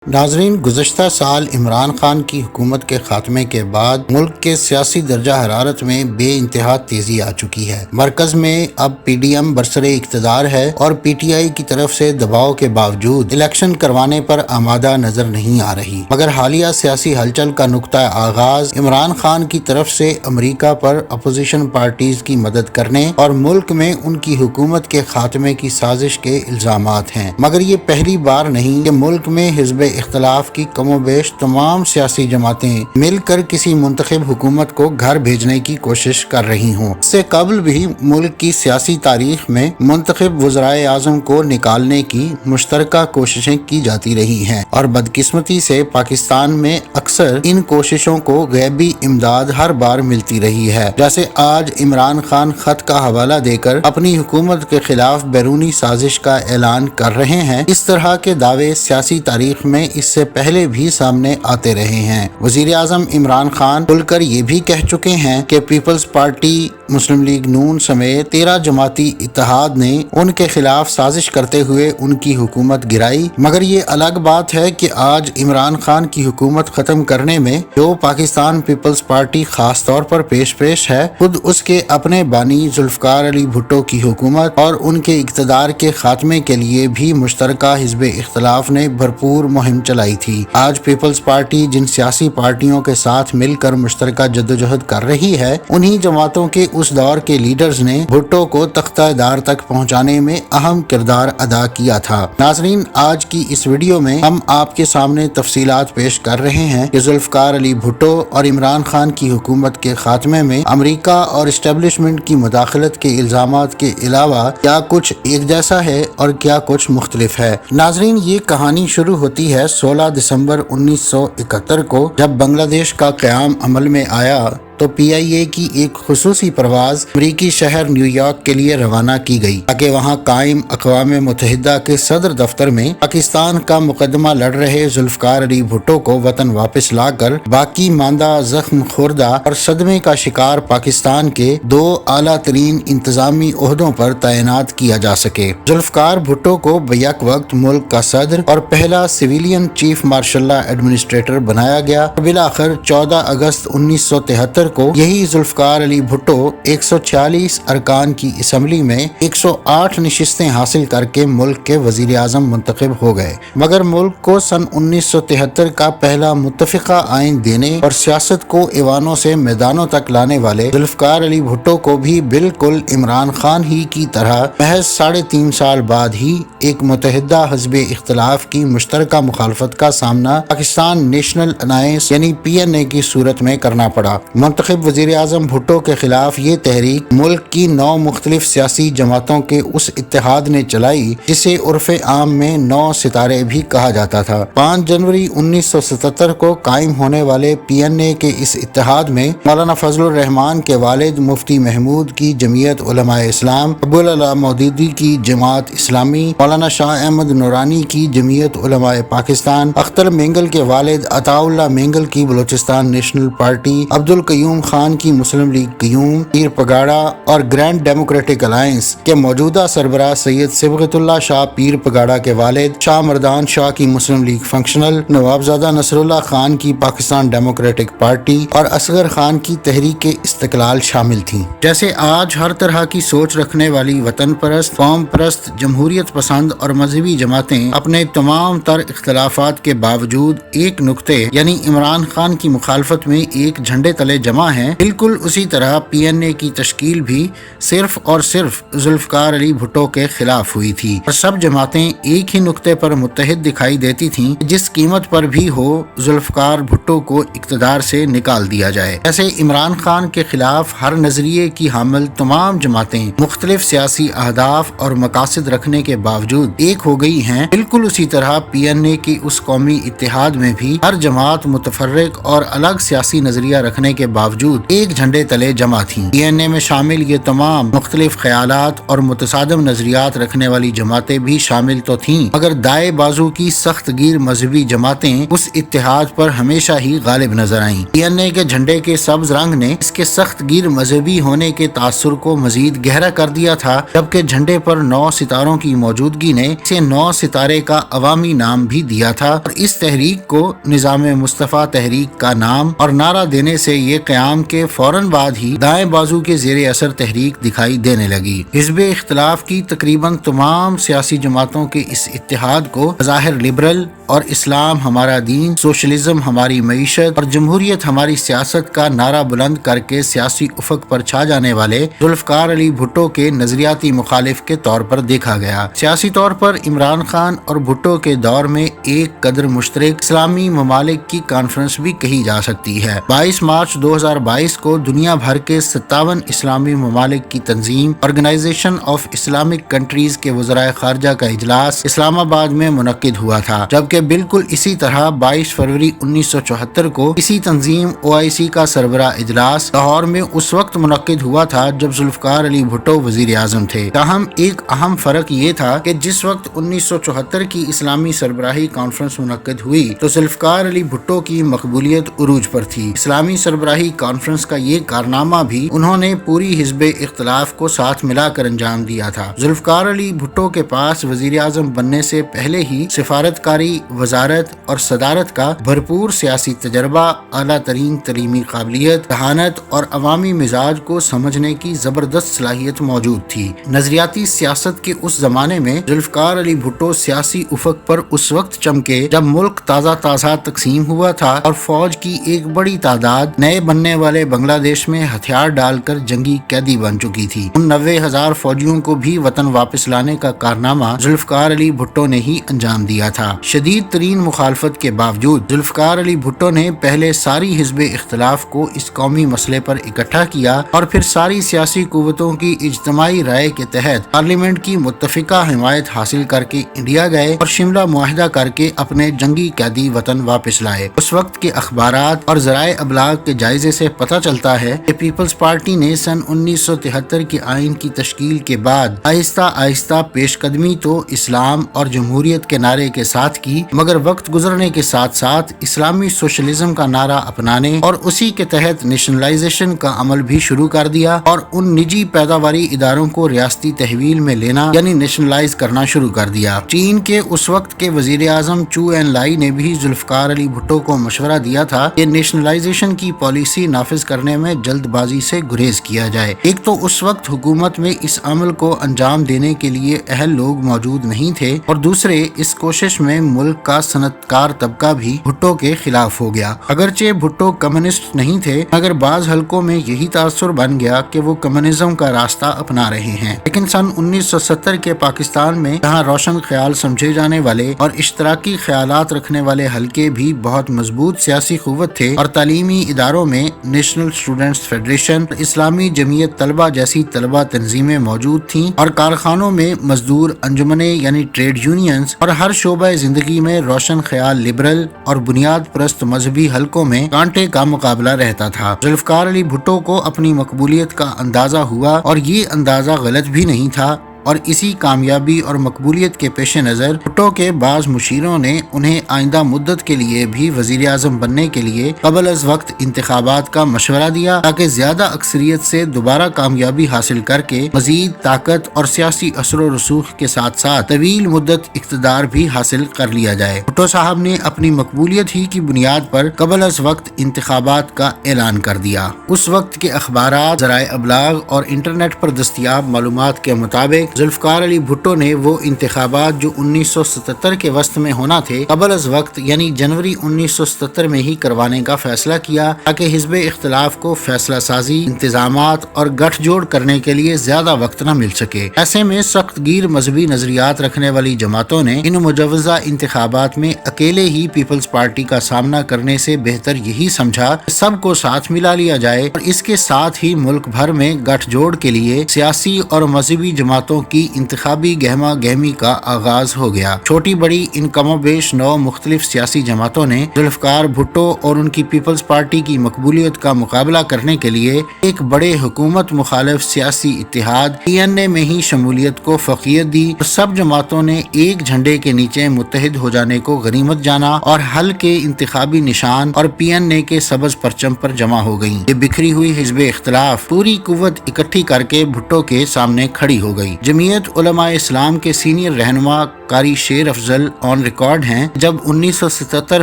ناظرین، گزشتہ سال عمران خان کی حکومت کے خاتمے کے بعد ملک کے سیاسی درجہ حرارت میں بے انتہا تیزی آ چکی ہے۔ مرکز میں اب پی ڈی ایم برسر اقتدار ہے اور پی ٹی آئی کی طرف سے دباؤ کے باوجود الیکشن کروانے پر آمادہ نظر نہیں آ رہی، مگر حالیہ سیاسی ہلچل کا نقطہ آغاز عمران خان کی طرف سے امریکہ پر اپوزیشن پارٹیز کی مدد کرنے اور ملک میں ان کی حکومت کے خاتمے کی سازش کے الزامات ہیں۔ مگر یہ پہلی بار نہیں کہ ملک میں حزب اختلاف کی کم و بیش تمام سیاسی جماعتیں مل کر کسی منتخب حکومت کو گھر بھیجنے کی کوشش کر رہی ہوں۔ اس سے قبل بھی ملک کی سیاسی تاریخ میں منتخب وزرائے اعظم کو نکالنے کی مشترکہ کوششیں کی جاتی رہی ہیں، اور بدقسمتی سے پاکستان میں اکثر ان کوششوں کو غیبی امداد ہر بار ملتی رہی ہے، جیسے آج عمران خان خط کا حوالہ دے کر اپنی حکومت کے خلاف بیرونی سازش کا اعلان کر رہے ہیں۔ اس طرح کے دعوے سیاسی تاریخ میں اس سے پہلے بھی سامنے آتے رہے ہیں۔ وزیر اعظم عمران خان کھل کر یہ بھی کہہ چکے ہیں کہ پیپلز پارٹی، مسلم لیگ نون سمیت 13 جماعتی اتحاد نے ان کے خلاف سازش کرتے ہوئے ان کی حکومت گرائی، مگر یہ الگ بات ہے کہ آج عمران خان کی حکومت ختم کرنے میں جو پاکستان پیپلز پارٹی خاص طور پر پیش ہے، خود اس کے اپنے بانی ذوالفقار علی بھٹو کی حکومت اور ان کے اقتدار کے خاتمے کے لیے بھی مشترکہ حزب اختلاف نے بھرپور مہم چلائی تھی۔ آج پیپلز پارٹی جن سیاسی پارٹیوں کے ساتھ مل کر مشترکہ جدوجہد کر رہی ہے، انہی جماعتوں کے اس دور کے لیڈرز نے بھٹو کو تختہ دار تک پہنچانے میں اہم کردار ادا کیا تھا۔ ناظرین، آج کی اس ویڈیو میں ہم آپ کے سامنے تفصیلات پیش کر رہے ہیں کہ ذوالفقار علی بھٹو اور عمران خان کی حکومت کے خاتمے میں امریکہ اور اسٹیبلشمنٹ کی مداخلت کے الزامات کے علاوہ کیا کچھ ایک جیسا ہے اور کیا کچھ مختلف ہے۔ ناظرین، یہ کہانی شروع ہوتی ہے 16 دسمبر 1971 کو، جب بنگلہ دیش کا قیام عمل میں آیا تو پی آئی اے کی ایک خصوصی پرواز امریکی شہر نیو یارک کے لیے روانہ کی گئی تاکہ وہاں قائم اقوام متحدہ کے صدر دفتر میں پاکستان کا مقدمہ لڑ رہے ذوالفقار علی بھٹو کو وطن واپس لا کر باقی ماندہ، زخم خوردہ اور صدمے کا شکار پاکستان کے 2 اعلیٰ ترین انتظامی عہدوں پر تعینات کیا جا سکے۔ ذوالفقار بھٹو کو بیک وقت ملک کا صدر اور پہلا civilian chief martial law administrator بنایا گیا اور بالآخر 14 اگست 1973 کو یہی ذوالفقار علی بھٹو 146 ارکان کی اسمبلی میں 108 نشستیں حاصل کر کے ملک کے وزیر اعظم منتخب ہو گئے، مگر ملک کو سن 1973 کا پہلا متفقہ آئین دینے اور سیاست کو ایوانوں سے میدانوں تک لانے والے ذوالفقار علی بھٹو کو بھی بالکل عمران خان ہی کی طرح محض 3.5 سال بعد ہی ایک متحدہ حزب اختلاف کی مشترکہ مخالفت کا سامنا پاکستان نیشنل الائنس یعنی پی این اے کی صورت میں کرنا پڑا۔ منتخب وزیر اعظم بھٹو کے خلاف یہ تحریک ملک کی 9 مختلف سیاسی جماعتوں کے اس اتحاد نے چلائی جسے عرف عام میں 9 ستارے بھی کہا جاتا تھا۔ 5 جنوری 1977 کو قائم ہونے والے پی این اے کے اس اتحاد میں مولانا فضل الرحمان کے والد مفتی محمود کی جمعیت علماء اسلام، ابوالعلا مودودی کی جماعت اسلامی، مولانا شاہ احمد نورانی کی جمعیت علماء پاکستان، اختر مینگل کے والد عطا اللہ مینگل کی بلوچستان نیشنل پارٹی، عبدالقیوم خان کی مسلم لیگ قیوم، پیر پگاڑا اور گرینڈ ڈیموکریٹک الائنس کے موجودہ سربراہ سید صبغت اللہ شاہ پیر پگاڑا کے والد، شاہ مردان شاہ کی مسلم لیگ فنکشنل، نوابزادہ نصر اللہ خان کی پاکستان ڈیموکریٹک پارٹی اور اصغر خان کی تحریک استقلال شامل تھیں۔ جیسے آج ہر طرح کی سوچ رکھنے والی وطن پرست، قوم پرست، جمہوریت پسند اور مذہبی جماعتیں اپنے تمام تر اختلافات کے باوجود ایک نقطے یعنی عمران خان کی مخالفت میں ایک جھنڈے تلے جمع ہیں، بالکل اسی طرح پی این اے کی تشکیل بھی صرف اور صرف ذوالفقار علی بھٹو کے خلاف ہوئی تھی، اور سب جماعتیں ایک ہی نقطے پر متحد دکھائی دیتی تھیں، جس قیمت پر بھی ہو ذوالفقار بھٹو کو اقتدار سے نکال دیا جائے۔ ایسے عمران خان کے خلاف ہر نظریے کی حامل تمام جماعتیں مختلف سیاسی اہداف اور مقاصد رکھنے کے باوجود ایک ہو گئی ہیں، بالکل اسی طرح پی این اے کی اس قومی اتحاد میں بھی ہر جماعت متفرق اور الگ سیاسی نظریہ رکھنے کے باوجود ایک جھنڈے تلے جمع تھیں۔ DNA میں شامل یہ تمام مختلف خیالات اور متصادم نظریات رکھنے والی جماعتیں بھی شامل تو تھیں، مگر دائیں بازو کی سخت گیر مذہبی جماعتیں اس اتحاد پر ہمیشہ ہی غالب نظر آئیں۔ DNA کے جھنڈے کے سبز رنگ نے اس کے سخت گیر مذہبی ہونے کے تاثر کو مزید گہرا کر دیا تھا، جبکہ جھنڈے پر 9 ستاروں کی موجودگی نے اسے 9 ستارے کا عوامی نام بھی دیا تھا، اور اس تحریک کو نظام مصطفیٰ تحریک کا نام اور نعرہ دینے سے یہ قیام کے فوراً بعد ہی دائیں بازو کے زیر اثر تحریک دکھائی دینے لگی۔ حزب اختلاف کی تقریباً تمام سیاسی جماعتوں کے اس اتحاد کو بظاہر لبرل اور اسلام ہمارا دین، سوشلزم ہماری معیشت اور جمہوریت ہماری سیاست کا نعرہ بلند کر کے سیاسی افق پر چھا جانے والے ذوالفقار علی بھٹو کے نظریاتی مخالف کے طور پر دیکھا گیا۔ سیاسی طور پر عمران خان اور بھٹو کے دور میں ایک قدر مشترک اسلامی ممالک کی کانفرنس بھی کہی جا سکتی ہے۔ 22 مارچ 2022 کو دنیا بھر کے 57 اسلامی ممالک کی تنظیم آرگنائزیشن آف اسلامک کنٹریز کے وزرائے خارجہ کا اجلاس اسلام آباد میں منعقد ہوا تھا، جبکہ بالکل اسی طرح 22 فروری 1974 کو اسی تنظیم OIC کا سربراہ اجلاس لاہور میں اس وقت منعقد ہوا تھا جب ذوالفقار علی بھٹو وزیر اعظم تھے۔ تاہم ایک اہم فرق یہ تھا کہ جس وقت 1974 کی اسلامی سربراہی کانفرنس منعقد ہوئی تو ذوالفقار علی بھٹو کی مقبولیت عروج پر تھی۔ اسلامی سربراہی کانفرنس کا یہ کارنامہ بھی انہوں نے پوری حزب اختلاف کو ساتھ ملا کر انجام دیا تھا۔ ذوالفقار علی بھٹو کے پاس وزیر اعظم بننے سے پہلے ہی سفارتکاری، وزارت اور صدارت کا بھرپور سیاسی تجربہ، اعلیٰ ترین تعلیمی قابلیت، ذہانت اور عوامی مزاج کو سمجھنے کی زبردست صلاحیت موجود تھی۔ نظریاتی سیاست کے اس زمانے میں ذوالفقار علی بھٹو سیاسی افق پر اس وقت چمکے جب ملک تازہ تقسیم ہوا تھا اور فوج کی ایک بڑی تعداد نئے بننے والے بنگلہ دیش میں ہتھیار ڈال کر جنگی قیدی بن چکی تھی۔ ان 90,000 فوجیوں کو بھی وطن واپس لانے کا کارنامہ ذوالفقار علی بھٹو نے ہی انجام دیا تھا۔ شدید ترین مخالفت کے باوجود ذوالفقار علی بھٹو نے پہلے ساری حزب اختلاف کو اس قومی مسئلے پر اکٹھا کیا اور پھر ساری سیاسی قوتوں کی اجتماعی رائے کے تحت پارلیمنٹ کی متفقہ حمایت حاصل کر کے انڈیا گئے اور شملہ معاہدہ کر کے اپنے جنگی قیدی وطن واپس لائے۔ اس وقت کے اخبارات اور ذرائع ابلاغ کے جائزے سے پتہ چلتا ہے کہ پیپلز پارٹی نے سن 1973 کے آئین کی تشکیل کے بعد آہستہ آہستہ پیش قدمی تو اسلام اور جمہوریت کے نعرے کے ساتھ کی، مگر وقت گزرنے کے ساتھ ساتھ اسلامی سوشلزم کا نعرہ اپنانے اور اسی کے تحت نیشنلائزیشن کا عمل بھی شروع کر دیا اور ان نجی پیداواری اداروں کو ریاستی تحویل میں لینا یعنی نیشنلائز کرنا شروع کر دیا۔ چین کے اس وقت کے وزیر اعظم چو این لائی نے بھی ذوالفقار علی بھٹو کو مشورہ دیا تھا کہ نیشنلائزیشن کی پالیسی نافذ کرنے میں جلد بازی سے گریز کیا جائے۔ ایک تو اس وقت حکومت میں اس عمل کو انجام دینے کے لیے اہل لوگ موجود نہیں تھے، اور دوسرے اس کوشش میں ملک کا صنعت کار طبقہ بھی بھٹو کے خلاف ہو گیا۔ اگرچہ بھٹو کمیونسٹ نہیں تھے، مگر بعض حلقوں میں یہی تاثر بن گیا کہ وہ کمیونزم کا راستہ اپنا رہے ہیں۔ لیکن سن 1970 کے پاکستان میں جہاں روشن خیال سمجھے جانے والے اور اشتراکی خیالات رکھنے والے حلقے بھی بہت مضبوط سیاسی قوت تھے، اور تعلیمی اداروں میں نیشنل اسٹوڈنٹس فیڈریشن، اسلامی جمعیت طلبہ جیسی طلبہ تنظیمیں موجود تھیں، اور کارخانوں میں مزدور انجمنیں یعنی ٹریڈ یونینز، اور ہر شعبہ زندگی میں روشن خیال لبرل اور بنیاد پرست مذہبی حلقوں میں کانٹے کا مقابلہ رہتا تھا۔ ذوالفقار علی بھٹو کو اپنی مقبولیت کا اندازہ ہوا، اور یہ اندازہ غلط بھی نہیں تھا، اور اسی کامیابی اور مقبولیت کے پیش نظر بھٹو کے بعض مشیروں نے انہیں آئندہ مدت کے لیے بھی وزیر اعظم بننے کے لیے قبل از وقت انتخابات کا مشورہ دیا، تاکہ زیادہ اکثریت سے دوبارہ کامیابی حاصل کر کے مزید طاقت اور سیاسی اثر و رسوخ کے ساتھ ساتھ طویل مدت اقتدار بھی حاصل کر لیا جائے۔ بھٹو صاحب نے اپنی مقبولیت ہی کی بنیاد پر قبل از وقت انتخابات کا اعلان کر دیا۔ اس وقت کے اخبارات، ذرائع ابلاغ اور انٹرنیٹ پر دستیاب معلومات کے مطابق ذوالفقار علی بھٹو نے وہ انتخابات جو 1977 کے وسط میں ہونا تھے قبل از وقت یعنی جنوری 1977 میں ہی کروانے کا فیصلہ کیا، تاکہ حزب اختلاف کو فیصلہ سازی، انتظامات اور گٹھ جوڑ کرنے کے لیے زیادہ وقت نہ مل سکے۔ ایسے میں سخت گیر مذہبی نظریات رکھنے والی جماعتوں نے ان مجوزہ انتخابات میں اکیلے ہی پیپلز پارٹی کا سامنا کرنے سے بہتر یہی سمجھا کہ سب کو ساتھ ملا لیا جائے، اور اس کے ساتھ ہی ملک بھر میں گٹھ جوڑ کے لیے سیاسی اور مذہبی جماعتوں بھٹو کی انتخابی گہما گہمی کا آغاز ہو گیا۔ چھوٹی بڑی ان کم و بیش 9 مختلف سیاسی جماعتوں نے ذوالفقار بھٹو اور ان کی پیپلز پارٹی کی مقبولیت کا مقابلہ کرنے کے لیے ایک بڑے حکومت مخالف سیاسی اتحاد PNA میں ہی شمولیت کو فوقیت دی اور سب جماعتوں نے ایک جھنڈے کے نیچے متحد ہو جانے کو غنیمت جانا اور حل کے انتخابی نشان اور PNA کے سبز پرچم پر جمع ہو گئیں۔ یہ بکھری ہوئی حزب اختلاف پوری قوت اکٹھی کر کے بھٹو کے سامنے کھڑی ہو گئی۔ جمعیت علماء اسلام کے سینئر رہنما قاری شیر افضل آن ریکارڈ ہیں، جب 1977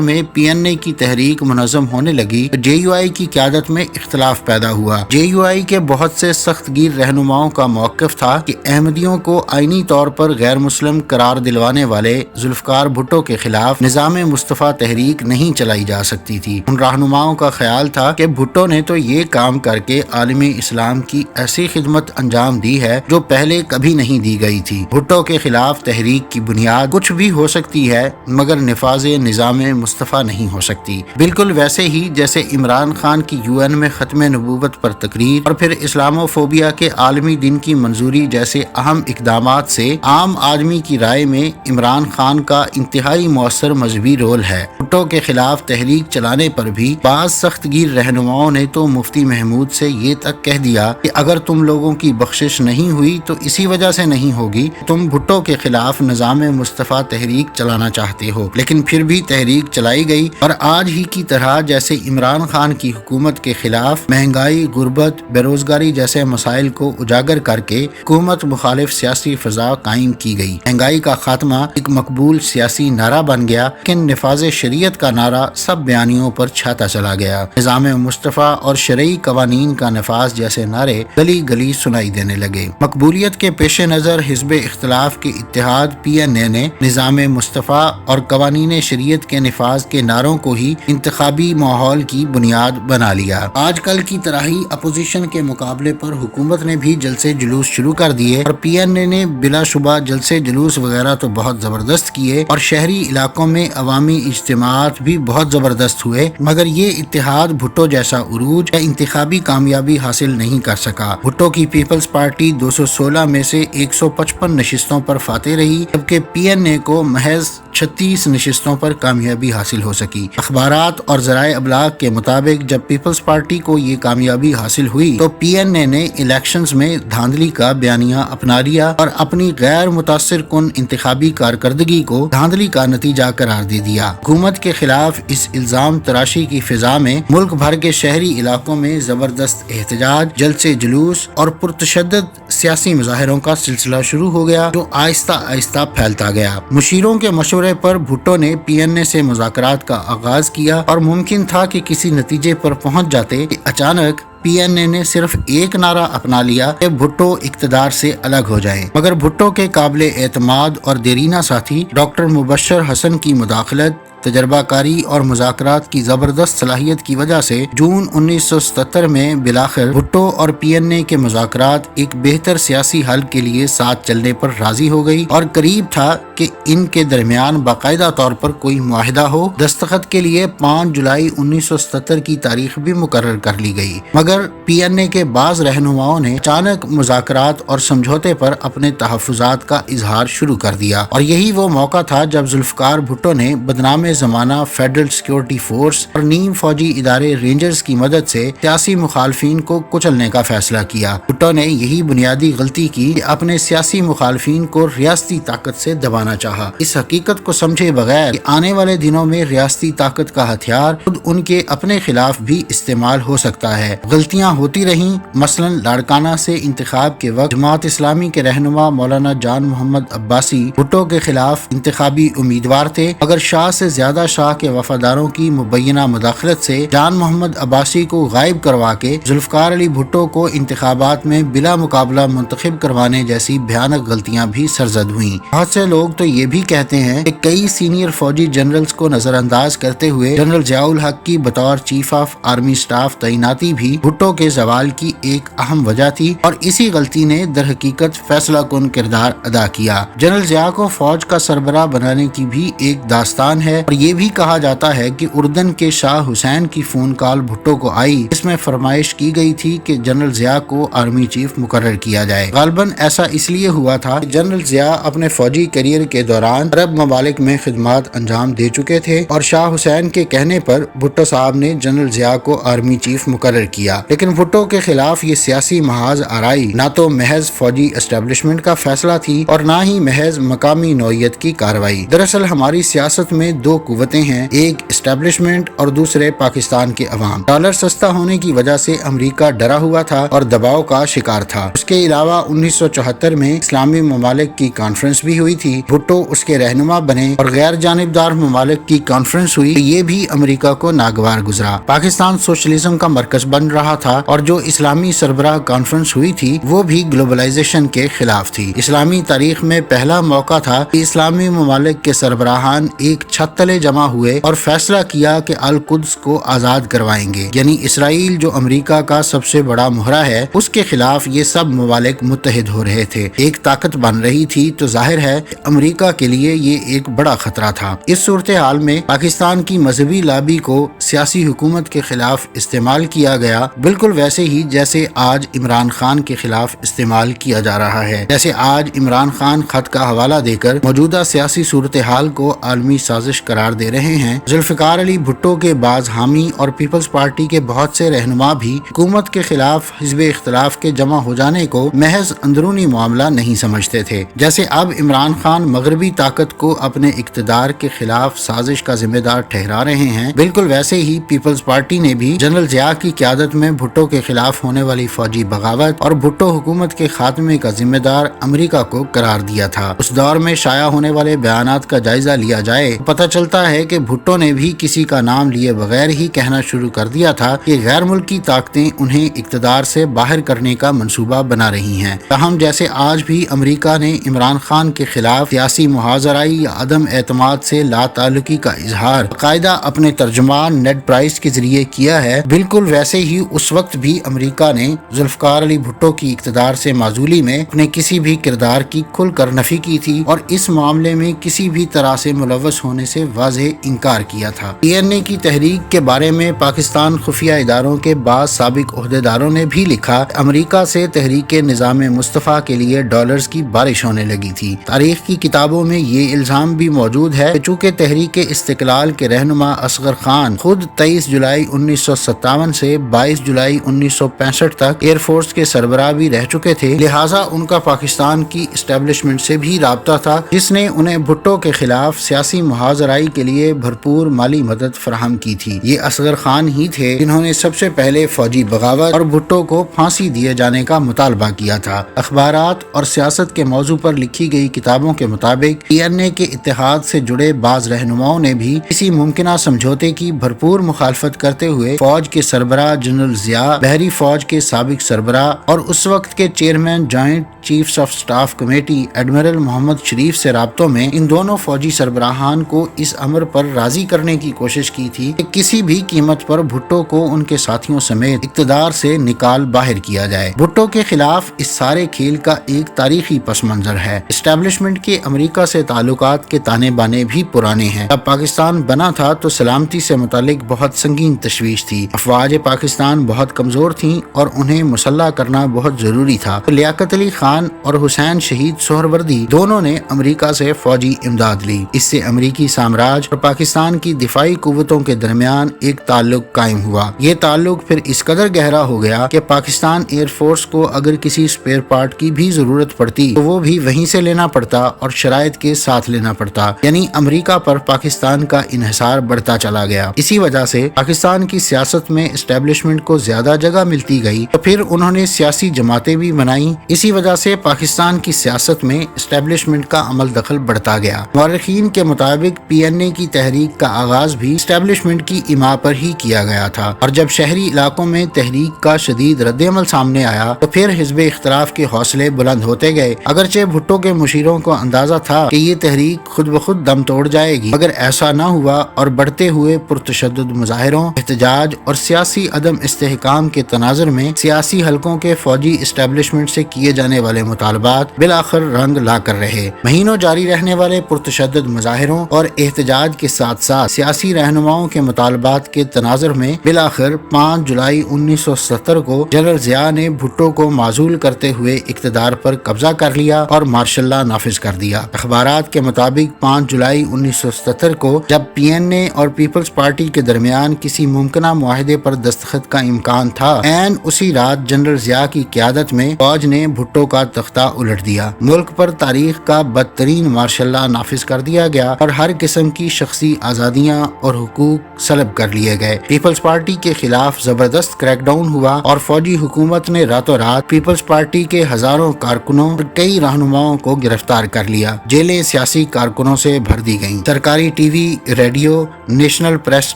میں PNA کی تحریک منظم ہونے لگی تو JUI کی قیادت میں اختلاف پیدا ہوا۔ JUI کے بہت سے سخت گیر رہنماؤں کا موقف تھا کہ احمدیوں کو آئینی طور پر غیر مسلم قرار دلوانے والے ذوالفقار بھٹو کے خلاف نظام مصطفیٰ تحریک نہیں چلائی جا سکتی تھی۔ ان رہنماؤں کا خیال تھا کہ بھٹو نے تو یہ کام کر کے عالم اسلام کی ایسی خدمت انجام دی ہے جو پہلے کبھی نہیں دی گئی تھی۔ بھٹو کے خلاف تحریک کی بنیاد کچھ بھی ہو سکتی ہے مگر نفاذ نظام مصطفیٰ نہیں ہو سکتی۔ بالکل ویسے ہی جیسے عمران خان کی UN میں ختم نبوت پر تقریر اور پھر اسلاموفوبیا کے عالمی دن کی منظوری جیسے اہم اقدامات سے عام آدمی کی رائے میں عمران خان کا انتہائی مؤثر مذہبی رول ہے۔ بھٹو کے خلاف تحریک چلانے پر بھی بعض سخت گیر رہنماؤں نے تو مفتی محمود سے یہ تک کہہ دیا کہ اگر تم لوگوں کی بخشش نہیں ہوئی تو اسی وجہ سے نہیں ہوگی، تم بھٹو کے خلاف نظام مصطفیٰ تحریک چلانا چاہتے ہو۔ لیکن پھر بھی تحریک چلائی گئی اور آج ہی کی طرح جیسے عمران خان کی حکومت کے خلاف مہنگائی، غربت، بے روزگاری جیسے مسائل کو اجاگر کر کے حکومت مخالف سیاسی فضا قائم کی گئی۔ مہنگائی کا خاتمہ ایک مقبول سیاسی نعرہ بن گیا لیکن نفاذ شریعت کا نعرہ سب بیانیوں پر چھاتا چلا گیا۔ نظام مصطفیٰ اور شرعی قوانین کا نفاذ جیسے نعرے گلی گلی سنائی دینے لگے۔ مقبولیت کے پیش نظر حزب اختلاف کے اتحاد PNA نے نظام مصطفیٰ اور قوانین شریعت کے نفاذ کے نعروں کو ہی انتخابی ماحول کی بنیاد بنا لیا۔ آج کل کی طرح ہی اپوزیشن کے مقابلے پر حکومت نے بھی جلسے جلوس شروع کر دیے اور PNA نے بلا شبہ جلسے جلوس وغیرہ تو بہت زبردست کیے اور شہری علاقوں میں عوامی اجتماعات بھی بہت زبردست ہوئے، مگر یہ اتحاد بھٹو جیسا عروج یا انتخابی کامیابی حاصل نہیں کر سکا۔ بھٹو کی پیپلز پارٹی 216 میں سے 155 نشستوں پر فاتح رہی جبکہ PNA کو محض 36 نشستوں پر کامیابی حاصل ہو سکی۔ اخبارات اور ذرائع ابلاغ کے مطابق جب پیپلز پارٹی کو یہ کامیابی حاصل ہوئی تو PNA نے الیکشنز میں دھاندلی کا بیانیہ اپنا لیا اور اپنی غیر متاثر کن انتخابی کارکردگی کو دھاندلی کا نتیجہ قرار دے دیا۔ حکومت کے خلاف اس الزام تراشی کی فضا میں ملک بھر کے شہری علاقوں میں زبردست احتجاج، جلسے جلوس اور پرتشدد سیاسی مظاہروں کا سلسلہ شروع ہو گیا جو آہستہ آہستہ پھیلتا گیا۔ مشیروں کے مشورے پر بھٹو نے PNA سے مذاکرات کا آغاز کیا اور ممکن تھا کہ کسی نتیجے پر پہنچ جاتے کہ اچانک PNA نے صرف ایک نعرہ اپنا لیا کہ بھٹو اقتدار سے الگ ہو جائیں، مگر بھٹو کے قابل اعتماد اور دیرینہ ساتھی ڈاکٹر مبشر حسن کی مداخلت، تجربہ کاری اور مذاکرات کی زبردست صلاحیت کی وجہ سے جون 1977 میں بالآخر بھٹو اور PNA کے مذاکرات ایک بہتر سیاسی حل کے لیے ساتھ چلنے پر راضی ہو گئی اور قریب تھا کہ ان کے درمیان باقاعدہ طور پر کوئی معاہدہ ہو۔ دستخط کے لیے 5 جولائی 1977 کی تاریخ بھی مقرر کر لی گئی، مگر PNA کے بعض رہنماؤں نے اچانک مذاکرات اور سمجھوتے پر اپنے تحفظات کا اظہار شروع کر دیا اور یہی وہ موقع تھا جب ذوالفقار بھٹو نے بدنام زمانہ فیڈرل سیکورٹی فورس اور نیم فوجی ادارے رینجرز کی مدد سے سیاسی مخالفین کو کچلنے کا فیصلہ کیا۔ بھٹو نے یہی بنیادی غلطی کی کہ اپنے سیاسی مخالفین کو ریاستی طاقت سے دبانا چاہا، اس حقیقت کو سمجھے بغیر کہ آنے والے دنوں میں ریاستی طاقت کا ہتھیار خود ان کے اپنے خلاف بھی استعمال ہو سکتا ہے۔ غلطیاں ہوتی رہیں، مثلا لاڑکانہ سے انتخاب کے وقت جماعت اسلامی کے رہنما مولانا جان محمد عباسی بھٹو کے خلاف انتخابی امیدوار تھے، مگر شاہ سے زیادہ شاہ کے وفاداروں کی مبینہ مداخلت سے جان محمد عباسی کو غائب کروا کے ذوالفقار علی بھٹو کو انتخابات میں بلا مقابلہ منتخب کروانے جیسی بھیانک غلطیاں بھی سرزد ہوئیں۔ بہت سے لوگ تو یہ بھی کہتے ہیں کہ کئی سینئر فوجی جنرلز کو نظر انداز کرتے ہوئے جنرل ضیاء الحق کی بطور چیف آف آرمی سٹاف تعیناتی بھی بھٹو کے زوال کی ایک اہم وجہ تھی اور اسی غلطی نے در حقیقت فیصلہ کن کردار ادا کیا۔ جنرل ضیاء کو فوج کا سربراہ بنانے کی بھی ایک داستان ہے اور یہ بھی کہا جاتا ہے کہ اردن کے شاہ حسین کی فون کال بھٹو کو آئی، اس میں فرمائش کی گئی تھی کہ جنرل ضیاء کو آرمی چیف مقرر کیا جائے۔ غالباً ایسا اس لیے ہوا تھا کہ جنرل ضیاء اپنے فوجی کیریئر کے دوران عرب ممالک میں خدمات انجام دے چکے تھے اور شاہ حسین کے کہنے پر بھٹو صاحب نے جنرل ضیاء کو آرمی چیف مقرر کیا، لیکن بھٹو کے خلاف یہ سیاسی محاذ آرائی نہ تو محض فوجی اسٹیبلشمنٹ کا فیصلہ تھی اور نہ ہی محض مقامی نوعیت کی کارروائی۔ دراصل ہماری سیاست میں دو قوتیں ہیں، ایک اسٹیبلشمنٹ اور دوسرے پاکستان کے عوام۔ ڈالر سستا ہونے کی وجہ سے امریکہ ڈرا ہوا تھا اور دباؤ کا شکار تھا۔ اس کے علاوہ 1974 میں اسلامی ممالک کی کانفرنس بھی ہوئی تھی، بھٹو اس کے رہنما بنے اور غیر جانبدار ممالک کی کانفرنس ہوئی، یہ بھی امریکہ کو ناگوار گزرا۔ پاکستان سوشلزم کا مرکز بن رہا تھا اور جو اسلامی سربراہ کانفرنس ہوئی تھی وہ بھی گلوبلائزیشن کے خلاف تھی۔ اسلامی تاریخ میں پہلا موقع تھا کہ اسلامی ممالک کے سربراہان ایک چھت تلے جمع ہوئے اور فیصلہ کیا کہ القدس کو آزاد کروائیں گے، یعنی اسرائیل جو امریکہ کا سب سے بڑا مہرہ ہے اس کے خلاف یہ سب ممالک متحد ہو رہے تھے، ایک طاقت بن رہی تھی۔ تو ظاہر ہے کہ امریکہ کے لیے یہ ایک بڑا خطرہ تھا۔ اس صورتحال میں پاکستان کی مذہبی لابی کو سیاسی حکومت کے خلاف استعمال کیا گیا، بالکل ویسے ہی جیسے آج عمران خان کے خلاف استعمال کیا جا رہا ہے۔ جیسے آج عمران خان خط کا حوالہ دے کر موجودہ سیاسی صورتحال کو عالمی سازش قرار دے رہے ہیں، ذوالفقار علی بھٹو کے بعض حامی اور پیپلز پارٹی کے بہت سے رہنما بھی حکومت کے خلاف حزب اختلاف کے جمع ہو جانے کو محض اندرونی معاملہ نہیں سمجھتے تھے۔ جیسے اب عمران خان مغربی طاقت کو اپنے اقتدار کے خلاف سازش کا ذمہ دار ٹھہرا رہے ہیں، بالکل ویسے ہی پیپلز پارٹی نے بھی جنرل ضیاء کی قیادت میں بھٹو کے خلاف ہونے والی فوجی بغاوت اور بھٹو حکومت کے خاتمے کا ذمہ دار امریکہ کو قرار دیا تھا۔ اس دور میں شائع ہونے والے بیانات کا جائزہ لیا جائے تو پتہ چلتا ہے کہ بھٹو نے بھی کسی کا نام لیے بغیر ہی کہنا شروع کر دیا تھا کہ غیر ملکی طاقتیں انہیں اقتدار سے باہر کرنے کا منصوبہ بنا رہی ہیں۔ تاہم جیسے آج بھی امریکہ نے عمران خان کے خلاف سیاسی محاذرائی یا عدم اعتماد سے لا تعلقی کا اظہار باقاعدہ اپنے ترجمان نیڈ پرائس کے ذریعے کیا ہے، بالکل ویسے ہی اس وقت بھی امریکہ نے ذوالفقار علی بھٹو کی اقتدار سے معزولی میں اپنے کسی بھی کردار کی کھل کر نفی کی تھی اور اس معاملے میں کسی بھی طرح سے ملوث ہونے سے واضح انکار کیا تھا۔ PNA کی تحریک کے بارے میں پاکستان خفیہ اداروں کے بعض سابق عہدیداروں نے بھی لکھا، امریکہ سے تحریک نظام مصطفیٰ کے لیے ڈالرز کی بارش ہونے لگی تھی۔ تاریخ کی کتابوں میں یہ الزام بھی موجود ہے کہ چونکہ تحریک استقلال کے رہنما اصغر خان خود 23 جولائی 1957 سے 22 جولائی 1965 تک ایئر فورس کے سربراہ بھی رہ چکے تھے، لہٰذا ان کا پاکستان کی اسٹیبلشمنٹ سے بھی رابطہ تھا، جس نے انہیں بھٹو کے خلاف سیاسی محاذرائی کے لیے بھرپور مالی مدد فراہم کی تھی۔ یہ اصغر خان ہی تھے جنہوں نے سب سے پہلے فوجی بغاوت اور بھٹو کو پھانسی دیے جانے کا مطالبہ کیا تھا۔ اخبارات اور سیاست کے موضوع پر لکھی گئی کتابوں کے مطابق PNA کے اتحاد سے جڑے بعض رہنماؤں نے بھی کسی ممکنہ سمجھوتے کی بھرپور مخالفت کرتے ہوئے فوج کے سربراہ جنرل ضیاء، بحری فوج کے سابق سربراہ اور اس وقت کے chairman joint chiefs of staff committee admiral Muhammad Sharif سے رابطوں میں ان دونوں فوجی سربراہان کو اس امر پر راضی کرنے کی کوشش کی تھی کہ کسی بھی قیمت پر بھٹو کو ان کے ساتھیوں سمیت اقتدار سے نکال باہر کیا جائے۔ بھٹو کے خلاف اس سارے کھیل کا ایک تاریخی پس منظر ہے۔ اسٹیبلشمنٹ کے امریکہ سے تعلقات کے تانے بانے بھی پرانے ہیں۔ جب پاکستان بنا تھا تو سلامتی سے متعلق بہت سنگین تشویش تھی، افواج پاکستان بہت کمزور تھیں اور انہیں مسلح کرنا بہت ضروری تھا۔ لیاقت علی خان اور حسین شہید سہروردی دونوں نے امریکہ سے فوجی امداد لی۔ اس سے امریکی سامراج اور پاکستان کی دفاعی قوتوں کے درمیان ایک تعلق قائم ہوا۔ یہ تعلق پھر اس قدر گہرا ہو گیا کہ پاکستان ایئر فورس کو اگر کسی اسپیئر پارٹ کی بھی ضرورت پڑتی تو وہ بھی وہیں سے لینا پڑتا اور شرائط کے ساتھ لینا پڑتا، یعنی امریکہ پر پاکستان کا انحصار بڑھتا چلا گیا۔ اسی وجہ سے پاکستان کی سیاست میں اسٹیبلشمنٹ کو زیادہ جگہ ملتی گئی تو پھر انہوں نے سیاسی جماعتیں بھی بنائیں۔ اسی وجہ سے پاکستان کی سیاست میں اسٹیبلشمنٹ کا عمل دخل بڑھتا گیا۔ مورخین کے مطابق PNA کی تحریک کا آغاز بھی اسٹیبلشمنٹ کی اما پر ہی کیا گیا تھا اور جب شہری علاقوں میں تحریک کا شدید رد عمل سامنے آیا تو پھر حزب اختلاف کے حوصلے بلند ہوتے گئے۔ اگرچہ بھٹو کے مشیروں کو اندازہ تھا تھا کہ یہ تحریک خود بخود دم توڑ جائے گی، مگر ایسا نہ ہوا اور بڑھتے ہوئے پرتشدد مظاہروں، احتجاج اور سیاسی عدم استحکام کے تناظر میں سیاسی حلقوں کے فوجی اسٹیبلشمنٹ سے کیے جانے والے مطالبات بالآخر رنگ لا کر رہے۔ مہینوں جاری رہنے والے پرتشدد مظاہروں اور احتجاج کے ساتھ ساتھ سیاسی رہنماؤں کے مطالبات کے تناظر میں بالآخر 5 جولائی 1970 کو جنرل ضیاء نے بھٹو کو معزول کرتے ہوئے اقتدار پر قبضہ کر لیا اور مارشل لا نافذ کر دیا۔ اخبارات کے مطابق 5 جولائی 1970 کو جب پی این اے اور پیپلز پارٹی کے درمیان کسی ممکنہ معاہدے پر دستخط کا امکان تھا، عین اسی رات جنرل ضیاء کی قیادت میں فوج نے بھٹو کا تختہ الٹ دیا۔ ملک پر تاریخ کا بدترین مارشل لا نافذ کر دیا گیا اور ہر قسم کی شخصی آزادیاں اور حقوق سلب کر لیے گئے۔ پیپلز پارٹی کے خلاف زبردست کریک ڈاؤن ہوا اور فوجی حکومت نے راتوں رات پیپلز پارٹی کے ہزاروں کارکنوں اور کئی رہنماؤں کو گرفتار کر لیا۔ جیلیں سیاسی کارکنوں سے بھر دی گئیں۔ سرکاری T V, radio, national press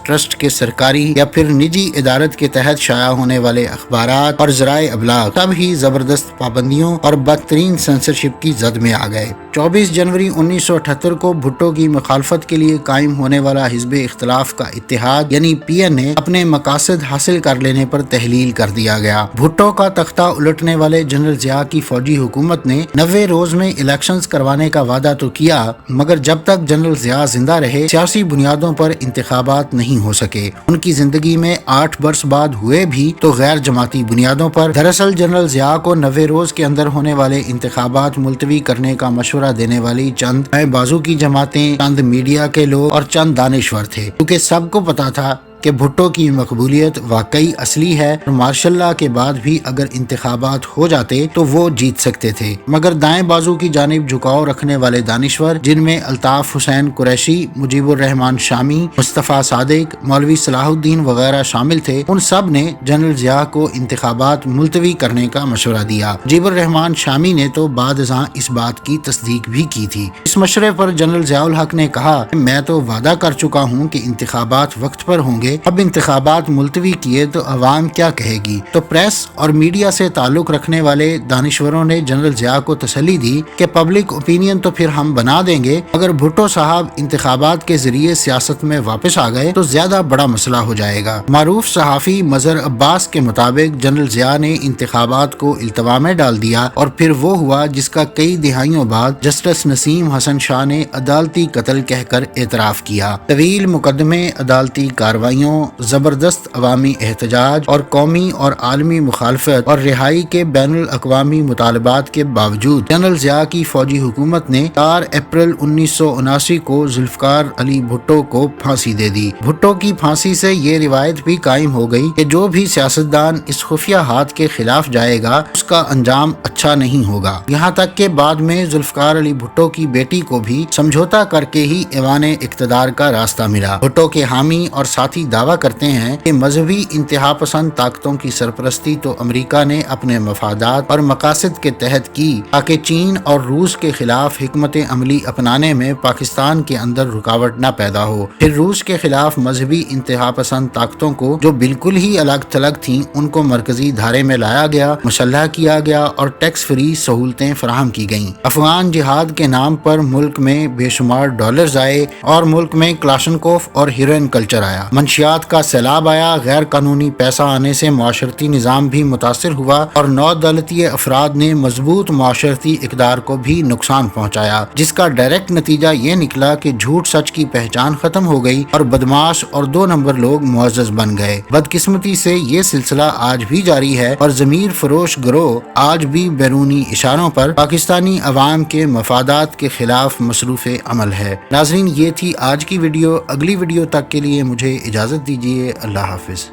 trust کے سرکاری یا پھر نجی ادارت کے تحت شائع ہونے والے اخبارات اور ذرائع ابلاغ سب ہی زبردست پابندیوں اور بدترین سینسرشپ کی زد میں آ گئے۔ 24 جنوری 1978 کو بھٹو کی مخالفت کے لیے قائم ہونے والا حزب اختلاف کا اتحاد یعنی پی این اے اپنے مقاصد حاصل کر لینے پر تحلیل کر دیا گیا۔ بھٹو کا تختہ الٹنے والے جنرل ضیاء کی فوجی حکومت نے 90 روز میں الیکشنز کروانے کا وعدہ تو کیا، مگر جب تک جنرل ضیاء زندہ رہے سیاسی بنیادوں پر انتخابات نہیں ہو سکے۔ ان کی زندگی میں 8 برس بعد ہوئے بھی تو غیر جماعتی بنیادوں پر۔ دراصل جنرل ضیاء کو 90 روز کے اندر ہونے والے انتخابات ملتوی کرنے کا مشورہ دینے والی چند بائیں بازو کی جماعتیں، چند میڈیا کے لوگ اور چند دانشور تھے، کیونکہ سب کو پتا تھا کہ بھٹو کی مقبولیت واقعی اصلی ہے اور مارشل لا کے بعد بھی اگر انتخابات ہو جاتے تو وہ جیت سکتے تھے۔ مگر دائیں بازو کی جانب جھکاؤ رکھنے والے دانشور، جن میں الطاف حسین قریشی، مجیب الرحمان شامی، مصطفیٰ صادق، مولوی صلاح الدین وغیرہ شامل تھے، ان سب نے جنرل ضیاء کو انتخابات ملتوی کرنے کا مشورہ دیا۔ مجیب الرحمان شامی نے تو بعد ازاں اس بات کی تصدیق بھی کی تھی۔ اس مشورے پر جنرل ضیاء الحق نے کہا کہ میں تو وعدہ کر چکا ہوں کہ انتخابات وقت پر ہوں گے، اب انتخابات ملتوی کیے تو عوام کیا کہے گی؟ تو پریس اور میڈیا سے تعلق رکھنے والے دانشوروں نے جنرل ضیاء کو تسلی دی کہ پبلک اوپینین تو پھر ہم بنا دیں گے، اگر بھٹو صاحب انتخابات کے ذریعے سیاست میں واپس آ گئے تو زیادہ بڑا مسئلہ ہو جائے گا۔ معروف صحافی مظہر عباس کے مطابق جنرل ضیاء نے انتخابات کو التوا میں ڈال دیا اور پھر وہ ہوا جس کا کئی دہائیوں بعد جسٹس نسیم حسن شاہ نے عدالتی قتل کہہ کر اعتراف کیا۔ طویل مقدمے، عدالتی کارروائیوں، زبردست عوامی احتجاج اور قومی اور عالمی مخالفت اور رہائی کے بین الاقوامی مطالبات کے باوجود جنرل ضیاء کی فوجی حکومت نے 4 اپریل 1979 کو ذوالفقار علی بھٹو کو پھانسی دے دی۔ بھٹو کی پھانسی سے یہ روایت بھی قائم ہو گئی کہ جو بھی سیاستدان اس خفیہ ہاتھ کے خلاف جائے گا اس کا انجام اچھا نہیں ہوگا۔ یہاں تک کہ بعد میں ذوالفقار علی بھٹو کی بیٹی کو بھی سمجھوتا کر کے ہی ایوان اقتدار کا راستہ ملا۔ بھٹو کے حامی اور ساتھی دعویٰ کرتے ہیں کہ مذہبی انتہا پسند طاقتوں کی سرپرستی تو امریکہ نے اپنے مفادات اور مقاصد کے تحت کی تاکہ چین اور روس کے خلاف حکمت عملی اپنانے میں پاکستان کے اندر رکاوٹ نہ پیدا ہو۔ پھر روس کے خلاف مذہبی انتہا پسند طاقتوں کو جو بالکل ہی الگ تھلگ تھیں ان کو مرکزی دھارے میں لایا گیا، مسلح کیا گیا اور ٹیکس فری سہولتیں فراہم کی گئیں۔ افغان جہاد کے نام پر ملک میں بے شمار ڈالرز آئے اور ملک میں کلاشنکوف اور ہیروئن کلچر آیا۔ منشیات کا سیلاب آیا، غیر قانونی پیسہ آنے سے معاشرتی نظام بھی متاثر ہوا اور نو دولتی افراد نے مضبوط معاشرتی اقدار کو بھی نقصان پہنچایا، جس کا ڈائریکٹ نتیجہ یہ نکلا کہ جھوٹ سچ کی پہچان ختم ہو گئی اور بدماش اور 2 نمبر لوگ معزز بن گئے۔ بدقسمتی سے یہ سلسلہ آج بھی جاری ہے اور ضمیر فروش گروہ آج بھی بیرونی اشاروں پر پاکستانی عوام کے مفادات کے خلاف مصروف عمل ہے۔ ناظرین، یہ تھی آج کی ویڈیو۔ اگلی ویڈیو تک کے لیے مجھے اجازت دیجیے۔ اللہ حافظ۔